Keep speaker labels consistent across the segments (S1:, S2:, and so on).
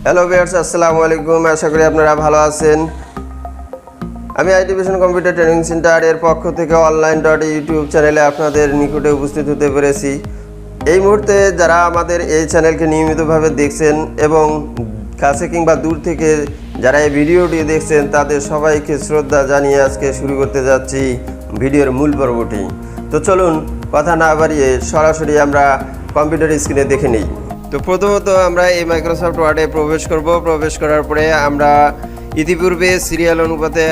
S1: Hello viewers, আসসালামু আলাইকুম। আশা করি আপনারা ভালো আছেন। আমি IT vision computer training centre এর পক্ষ থেকে অনলাইন.ইউটিউব চ্যানেলে আপনাদের নিকটে উপস্থিত হতে পেরেছি। এই মুহূর্তে যারা আমাদের এই চ্যানেলকে নিয়মিতভাবে দেখছেন এবং কাছে কিংবা দূর থেকে যারা এই ভিডিওটি দেখছেন তাদের সবাইকে শ্রদ্ধা জানিয়ে আজকে শুরু করতে যাচ্ছি ভিডিওর মূল পর্বটি। তো চলুন কথা না বাড়িয়ে সরাসরি আমরা কম্পিউটার স্ক্রিনে দেখে নিই। তো প্রথমত আমরা এই মাইক্রোসফট ওয়ার্ডে প্রবেশ করার পরে আমরা ইতিপূর্বে সিরিয়াল অনুপাতে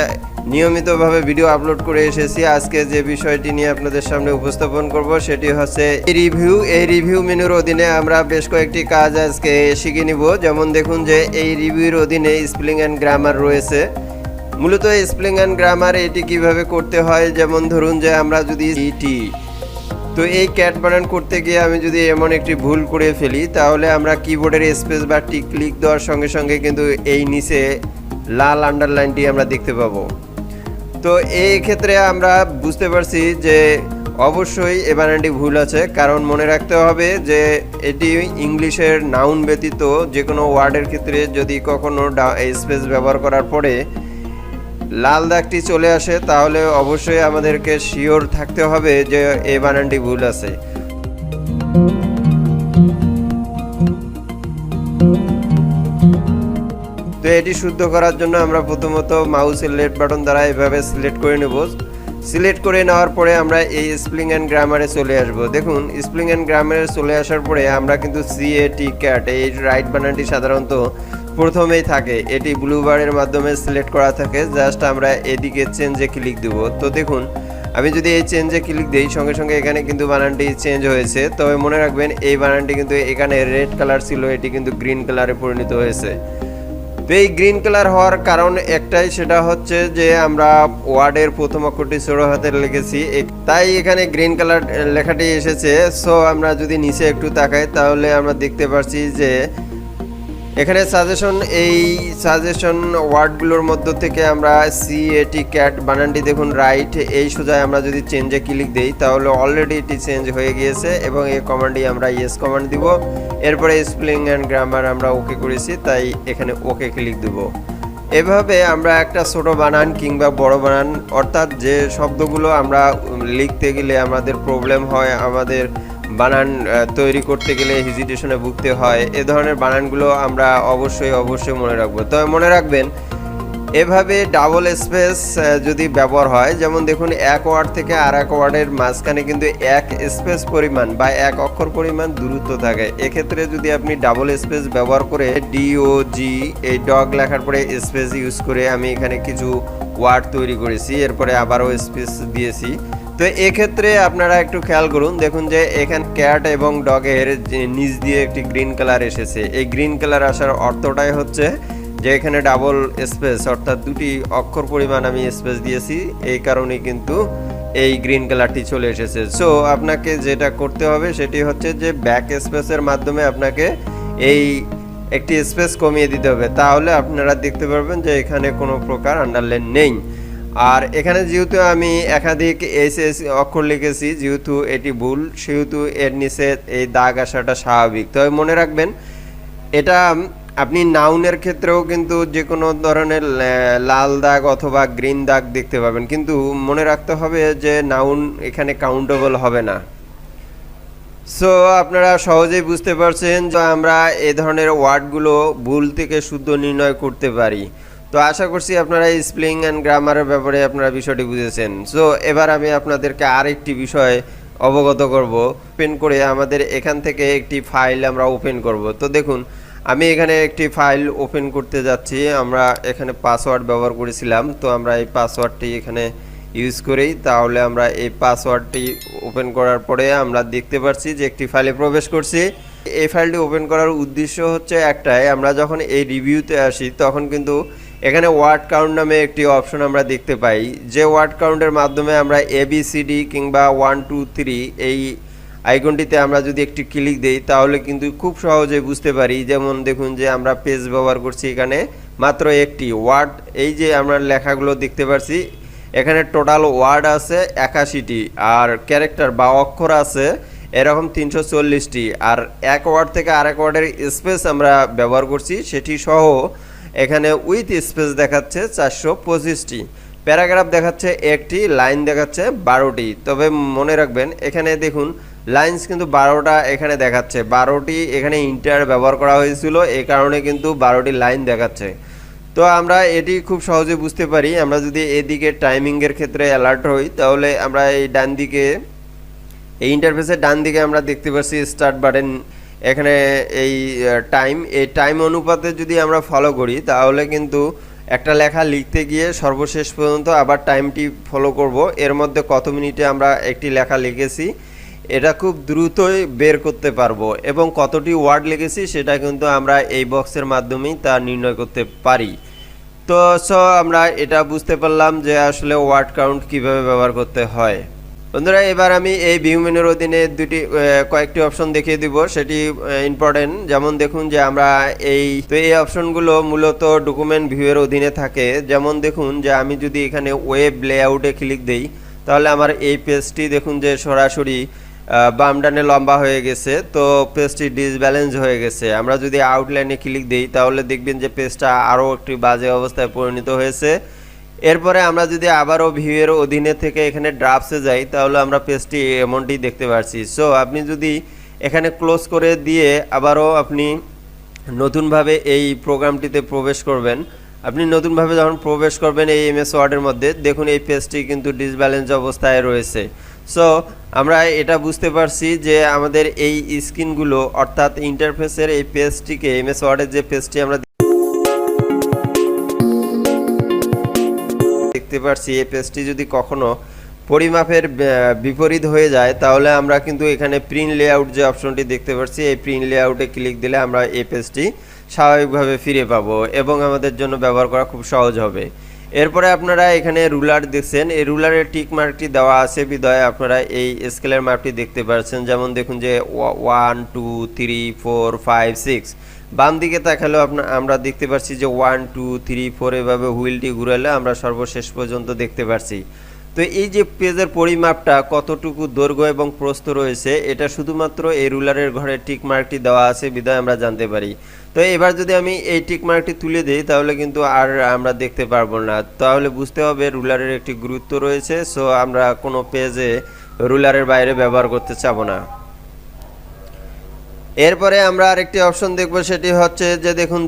S1: নিয়মিতভাবে ভিডিও আপলোড করে এসেছি। আজকে যে বিষয়টি নিয়ে আপনাদের সামনে উপস্থাপন করব সেটি হচ্ছে এই রিভিউ মেনুর অধীনে আমরা বেশ কয়েকটি কাজ আজকে শিখে নিব। যেমন দেখুন যে এই রিভিউর অধীনে স্পেলিং অ্যান্ড গ্রামার রয়েছে। মূলত স্পেলিং অ্যান্ড গ্রামার এটি কিভাবে করতে হয়, যেমন ধরুন যে আমরা যদি তো এই ক্যাট বানান করতে গিয়ে আমি যদি এমন একটি ভুল করে ফেলি তাহলে আমরা কিবোর্ডের স্পেস বা টি ক্লিক দেওয়ার সঙ্গে সঙ্গে কিন্তু এই নিচে লাল আন্ডারলাইনটি আমরা দেখতে পাবো। তো এই ক্ষেত্রে আমরা বুঝতে পারছি যে অবশ্যই এ বানানটি ভুল আছে, কারণ মনে রাখতে হবে যে এটি ইংলিশের নাউন ব্যতীত যে কোনো ওয়ার্ডের ক্ষেত্রে যদি কখনো স্পেস ব্যবহার করার পরে লাল দাগটি চলে আসে তাহলে অবশ্যই আমাদেরকে শিওর থাকতে হবে যে এই বানানটি ভুল আছে। তো এটি শুদ্ধ করার জন্য আমরা প্রথমত মাউসের লেফট বাটন দ্বারা এভাবে সিলেক্ট করে নেব। সিলেক্ট করে নেওয়ার পরে আমরা এই স্পেলিং অ্যান্ড গ্রামারে চলে আসব। দেখুন স্পেলিং অ্যান্ড গ্রামারে চলে আসার পরে আমরা কিন্তু ক্যাট এই রাইট বানানটি সাধারণত প্রথমেই থাকে, এটি ব্লু বারের মাধ্যমে সিলেক্ট করা থাকে। জাস্ট আমরা এদিকে চেঞ্জে ক্লিক দেব। তো দেখুন আমি যদি এই চেঞ্জে ক্লিক দিই সঙ্গে সঙ্গে এখানে কিন্তু বানানটি চেঞ্জ হয়েছে। তবে মনে রাখবেন এই বানানটি কিন্তু এখানে রেড কালার ছিল, এটি কিন্তু গ্রিন কালারে পরিণত হয়েছে। তো এই গ্রিন কালার হওয়ার কারণ একটাই, সেটা হচ্ছে যে আমরা ওয়ার্ডের প্রথম অক্ষরটি ছোট হাতে লিখেছি, তাই এখানে গ্রিন কালার লেখাটি এসেছে। সো আমরা যদি নিচে একটু তাকাই তাহলে আমরা দেখতে পাচ্ছি যে এখানে সাজেশন ওয়ার্ডগুলোর মধ্য থেকে আমরা ক্যাট বানানটি দেখুন রাইট এই সোজায় আমরা যদি চেঞ্জে ক্লিক দেই তাহলে অলরেডি এটি চেঞ্জ হয়ে গিয়েছে এবং এই কমান্ডটি আমরা ইয়েস কমান্ড দিব। এরপরে স্পেলিং অ্যান্ড গ্রামার আমরা ওকে করেছি, তাই এখানে ওকে ক্লিক দেব। এভাবে আমরা একটা ছোট বানান কিংবা বড় বানান অর্থাৎ যে শব্দগুলো আমরা লিখতে গেলে আমাদের প্রবলেম হয়, আমাদের বানান তৈরি করতে গেলে হেজিটেশনে ভুগতে হয়, এ ধরনের বানানগুলো আমরা অবশ্যই মনে রাখবো। তবে মনে রাখবেন এভাবে ডাবল স্পেস যদি ব্যবহার হয়, যেমন দেখুন এক ওয়ার্ড থেকে আর এক ওয়ার্ডের মাঝখানে কিন্তু এক স্পেস পরিমাণ বা এক অক্ষর পরিমাণ দূরত্ব থাকে। এক্ষেত্রে যদি আপনি ডাবল স্পেস ব্যবহার করে DOG এই ডগ লেখার পরে স্পেস ইউজ করে আমি এখানে কিছু ওয়ার্ড তৈরি করেছি, এরপরে আবারও স্পেস দিয়েছি। তো এক্ষেত্রে আপনারা একটু খেয়াল করুন, দেখুন যে এখানে ক্যাট এবং ডগের নিচ দিয়ে একটি গ্রিন কালার এসেছে। এই গ্রিন কালার আসার অর্থটাই হচ্ছে যে এখানে ডাবল স্পেস অর্থাৎ দুটি অক্ষর পরিমাণ আমি স্পেস দিয়েছি, এই কারণেই কিন্তু এই গ্রিন কালারটি চলে এসেছে। সো আপনাকে যেটা করতে হবে সেটি হচ্ছে যে ব্যাক স্পেসের মাধ্যমে আপনাকে এই একটি স্পেস কমিয়ে দিতে হবে, তাহলে আপনারা দেখতে পারবেন যে এখানে কোনো প্রকার আন্ডারলাইন নেই। আর এখানে যেহেতু আমি একাধিক অক্ষর লিখেছি, যেহেতু এটি ভুল সেহেতু এর নিচে এই দাগ আসাটা স্বাভাবিক। তবে মনে রাখবেন এটা আপনি নাউনের ক্ষেত্রেও কিন্তু যে কোনো ধরনের লাল দাগ অথবা গ্রিন দাগ দেখতে পাবেন, কিন্তু মনে রাখতে হবে যে নাউন এখানে কাউন্টেবল হবে না। সো আপনারা সহজেই বুঝতে পারছেন যে আমরা এই ধরনের ওয়ার্ডগুলো ভুল থেকে শুদ্ধ নির্ণয় করতে পারি। তো আশা করছি আপনারা স্পেলিং অ্যান্ড গ্রামারের ব্যাপারে আপনারা বিষয়টি বুঝেছেন। সো এবার আমি আপনাদেরকে আরেকটি বিষয় অবগত করব। ওপেন করে আমাদের এখান থেকে একটি ফাইল আমরা ওপেন করব। তো দেখুন আমি এখানে একটি ফাইল ওপেন করতে যাচ্ছি। আমরা এখানে পাসওয়ার্ড ব্যবহার করেছিলাম, তো আমরা এই পাসওয়ার্ডটি এখানে ইউজ করেই তাহলে আমরা এই পাসওয়ার্ডটি ওপেন করার পরে আমরা দেখতে পাচ্ছি যে একটি ফাইলে প্রবেশ করছি। এই ফাইলটি ওপেন করার উদ্দেশ্য হচ্ছে একটাই, আমরা যখন এই রিভিউতে আসি তখন কিন্তু এখানে ওয়ার্ড কাউন্ট নামে একটি অপশন আমরা দেখতে পাই, যে ওয়ার্ড কাউন্টের মাধ্যমে আমরা ABCD কিংবা 1 2 3 এই আইকনটিতে আমরা যদি একটি ক্লিক দেই তাহলে কিন্তু খুব সহজে বুঝতে পারি। যেমন দেখুন যে আমরা পেজ ব্যবহার করছি, এখানে মাত্র একটি ওয়ার্ড, এই যে আমরা লেখাগুলো দেখতে পাচ্ছি এখানে টোটাল ওয়ার্ড আছে 81টি আর ক্যারেক্টার বা অক্ষর আছে এরকম 340টি, আর এক ওয়ার্ড থেকে আরেক ওয়ার্ডের স্পেস আমরা ব্যবহার করছি সেটি সহ এখানে উইথ স্পেস দেখাচ্ছে 425টি, প্যারাগ্রাফ দেখাচ্ছে একটি, লাইন দেখাচ্ছে 12টি। তবে মনে রাখবেন এখানে দেখুন লাইন্স কিন্তু 12টা এখানে দেখাচ্ছে, 12টি এখানে ইন্টার ব্যবহার করা হয়েছিল, এই কারণে কিন্তু 12টি লাইন দেখাচ্ছে। তো আমরা এটি খুব সহজে বুঝতে পারি। আমরা যদি এদিকে টাইমিংয়ের ক্ষেত্রে অ্যালার্ট হই তাহলে আমরা এই ডান দিকে এই ইন্টারফেসের ডান দিকে আমরা দেখতে পাচ্ছি স্টার্ট বাটন, এখানে এই টাইম অনুপাতে যদি আমরা ফলো করি তাহলে কিন্তু একটা লেখা লিখতে গিয়ে সর্বশেষ পর্যন্ত আবার টাইমটি ফলো করব, এর মধ্যে কত মিনিটে আমরা একটি লেখা লিখেছি এটা খুব দ্রুতই বের করতে পারবো, এবং কতটি ওয়ার্ড লিখেছি সেটা কিন্তু আমরা এই বক্সের মাধ্যমেই তা নির্ণয় করতে পারি। তো আমরা এটা বুঝতে পারলাম যে আসলে ওয়ার্ড কাউন্ট কিভাবে ব্যবহার করতে হয়। বন্ধুরা এবার আমি এই ভিউ মেনুর অধীনে কয়েকটি অপশন দেখিয়ে দিব, সেটি ইম্পর্টেন্ট। যেমন দেখুন যে আমরা এই অপশনগুলো মূলত ডকুমেন্ট ভিউয়ের অধীনে থাকে। যেমন দেখুন যে আমি যদি এখানে ওয়েব লেআউটে ক্লিক দেই তাহলে আমার এই পেজটি দেখুন যে সরাসরি বাম ডানে লম্বা হয়ে গেছে, তো পেজটি ডিসব্যালেন্স হয়ে গেছে। আমরা যদি আউটলাইনে ক্লিক দিই তাহলে দেখবেন যে পেজটা আরও একটি বাজে অবস্থায় পরিণত হয়েছে। এরপরে আমরা যদি আবারও ভিউয়ের অধীনে থেকে এখানে ড্রাফটসে যাই তাহলে আমরা পেজটি এমনটি দেখতে পাচ্ছি। সো আপনি যদি এখানে ক্লোজ করে দিয়ে আবারও আপনি নতুনভাবে এই প্রোগ্রামটিতে প্রবেশ করবেন, আপনি নতুনভাবে যখন প্রবেশ করবেন এই এমএস ওয়ার্ডের মধ্যে দেখুন এই পেজটি কিন্তু ডিসব্যালেন্স অবস্থায় রয়েছে। সো আমরা এটা বুঝতে পারছি যে আমাদের এই স্ক্রিনগুলো অর্থাৎ ইন্টারফেসের এই পেজটিকে এমএস ওয়ার্ডের যে পেজটি আমরা দেখতে পারছি এই পেজটি যদি কখনো পরিমাপের বিপরীত হয়ে যায় তাহলে আমরা কিন্তু এখানে প্রিন্ট লেআউট যে অপশনটি দেখতে পাচ্ছি এই প্রিন্ট লেআউটে ক্লিক দিলে আমরা এই পেজটি স্বাভাবিকভাবে ফিরে পাবো এবং আমাদের জন্য ব্যবহার করা খুব সহজ হবে। এরপরে আপনারা এখানে রুলার দেখছেন, এই রুলারের টিক মার্কটি দেওয়া আছে বিধায় আপনারা এই স্কেলের মাপটি দেখতে পাচ্ছেন। যেমন দেখুন যে 1 2 3 4 5 6, বাম দিকে তাকালেও আমরা দেখতে পাচ্ছি যে 1 2 3 4 এভাবে হুইলটি ঘুরালে আমরা সর্বশেষ পর্যন্ত দেখতে পাচ্ছি। তো এই যে পেজের পরিমাপটা কতটুকু দৈর্ঘ্য এবং প্রস্থ রয়েছে এটা শুধুমাত্র এই রুলারের ঘরে টিক মার্কটি দেওয়া আছে বিধায় আমরা জানতে পারি। তো এবার যদি আমি এই টিক মার্কটি তুলে দিই তাহলে কিন্তু আর আমরা দেখতে পারবো না, তাহলে বুঝতে হবে রুলারের একটি গুরুত্ব রয়েছে। সো আমরা কোনো পেজে রুলারের বাইরে ব্যবহার করতে চাবো না। এরপরে আমরা আরেকটি অপশন দেখব, সেটি হচ্ছে যে দেখুন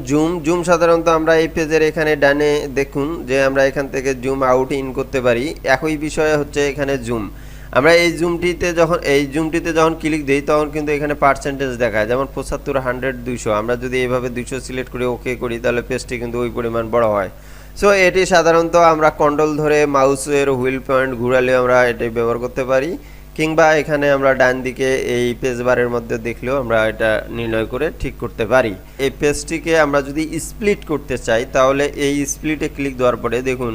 S1: জুম সাধারণত আমরা এই পেজের এখানে ডানে দেখুন যে আমরা এখান থেকে জুম আউট ইন করতে পারি। একই বিষয়ে হচ্ছে এখানে জুম, আমরা এই জুমটিতে যখন ক্লিক দিই তখন কিন্তু এখানে পার্সেন্টেজ দেখায়, যেমন 75 100 200। আমরা যদি এইভাবে 200 সিলেক্ট করে ওকে করি তাহলে পেজটি কিন্তু ওই পরিমাণ বড় হয়। সো এটি সাধারণত আমরা কন্ট্রোল ধরে মাউসের হুইল পয়েন্ট ঘুরালে আমরা এটি ব্যবহার করতে পারি, কিংবা এখানে আমরা ডান দিকে এই পেজ বারের মধ্যে দেখলেও আমরা এটা নির্ণয় করে ঠিক করতে পারি। এই পেজটিকে আমরা যদি স্প্লিট করতে চাই তাহলে এই স্প্লিটে ক্লিক দেওয়ার পরে দেখুন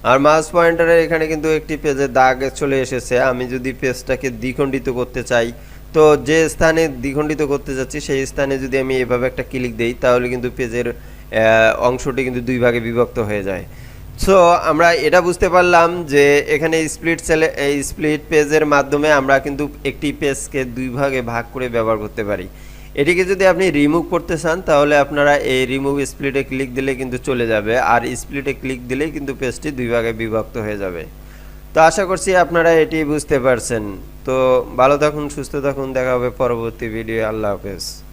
S1: আর মাউস পয়েন্টারের এখানে কিন্তু একটি পেজে দাগ চলে এসেছে। আমি যদি পেজটাকে দ্বিখণ্ডিত করতে চাই তো যে স্থানে দ্বিখণ্ডিত করতে যাচ্ছি সেই স্থানে যদি আমি এভাবে একটা ক্লিক দেই তাহলে কিন্তু পেজের অংশটি কিন্তু দুই ভাগে বিভক্ত হয়ে যায়। সো আমরা এটা বুঝতে পারলাম যে এখানে স্প্লিট পেজের মাধ্যমে আমরা কিন্তু একটি পেজকে দুই ভাগে ভাগ করে ব্যবহার করতে পারি। এটিকে যদি আপনি রিমুভ করতে চান তাহলে আপনারা এই রিমুভ স্প্লিটে ক্লিক দিলে কিন্তু চলে যাবে, আর স্প্লিটে ক্লিক দিলেই কিন্তু পেজটি দুই ভাগে বিভক্ত হয়ে যাবে। তো আশা করছি আপনারা এটি বুঝতে পারছেন। তো ভালো থাকুন, সুস্থ থাকুন, দেখা হবে পরবর্তী ভিডিও। আল্লাহ হাফেজ।